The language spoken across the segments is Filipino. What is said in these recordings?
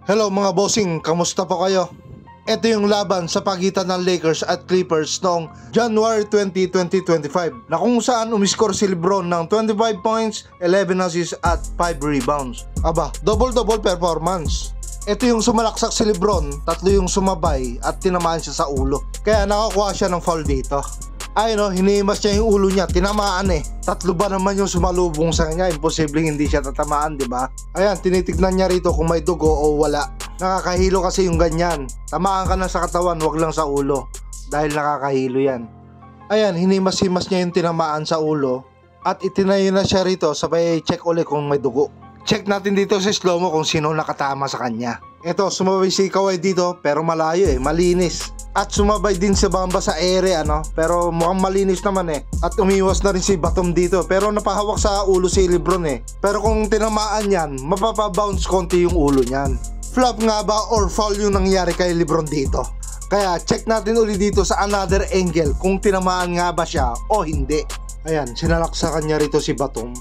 Hello mga bossing, kamusta po kayo? Ito yung laban sa pagitan ng Lakers at Clippers noong January 20, 2025 na kung saan umiskor si LeBron ng 25 points, 11 assists at 5 rebounds. Aba, double-double performance. Ito yung sumalaksak si LeBron, tatlo yung sumabay at tinamaan siya sa ulo. Kaya nakakuha siya ng foul dito. Ay no, hinihimas niya yung ulo niya, tinamaan eh. Tatlo ba naman yung sumalubong sa kanya, imposibleng hindi siya tatamaan, di ba? Ayan, tinitignan niya rito kung may dugo o wala. Nakakahilo kasi yung ganyan. Tamaan ka na sa katawan, wag lang sa ulo. Dahil nakakahilo yan. Ayan, hinimas-himas niya yung tinamaan sa ulo. At itinayo na siya rito, sabay check ulit kung may dugo. Check natin dito sa slow-mo kung sino nakatama sa kanya. Ito, sumabay si Kawhi dito, pero malayo eh, malinis. At sumabay din si Bamba sa ere pero mukhang malinis naman eh. At umiwas na rin si Batum dito, pero napahawak sa ulo si LeBron eh. Pero kung tinamaan yan, mapapabounce konti yung ulo niyan. Flop nga ba or foul yung nangyari kay LeBron dito? Kaya check natin ulit dito sa another angle kung tinamaan nga ba siya o hindi. Ayan, sinalaksakan niya rito si Batum.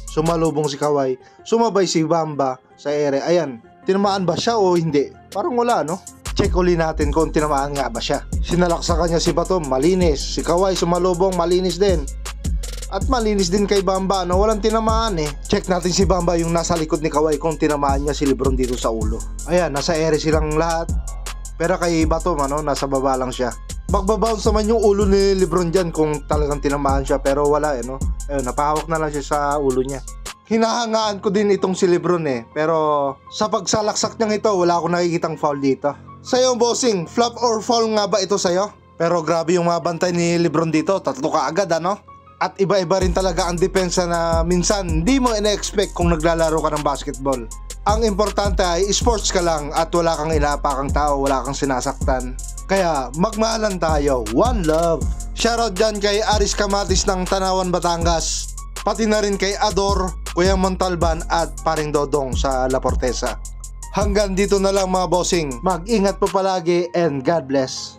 Sumalubong si Kawhi, sumabay si Bamba sa ere. Ayan, tinamaan ba siya o hindi? Parang wala Check uli natin kung tinamaan nga ba siya. Sinalaksakan niya si Batum, malinis. Si Kawhi sumalubong, malinis din. At malinis din kay Bamba, walang tinamaan eh. Check natin si Bamba yung nasa likod ni Kawhi kung tinamaan niya si LeBron dito sa ulo. Ayan, nasa ere silang lahat. Pero kay Batum, nasa baba lang siya. Magbabounce naman yung ulo ni LeBron dyan kung talagang tinamaan siya, pero wala Ayun, napahawak na lang siya sa ulo niya. Hinahangaan ko din itong si LeBron pero sa pagsalaksak niyang ito, wala akong nakikitang foul dito. Sa'yo bossing, flop or foul nga ba ito sa'yo? Pero grabe yung mga bantay ni LeBron dito, tatlo ka agad At iba-iba rin talaga ang depensa na minsan hindi mo ina-expect kung naglalaro ka ng basketball. Ang importante ay sports ka lang at wala kang inapakang tao, wala kang sinasaktan. Kaya magmahalan tayo, one love. Shoutout dyan kay Aris Kamatis ng Tanawan, Batangas. Pati na rin kay Ador, Kuya Montalban at Paring Dodong sa La Portesa. Hanggang dito na lang mga bossing. Mag-ingat po palagi and God bless.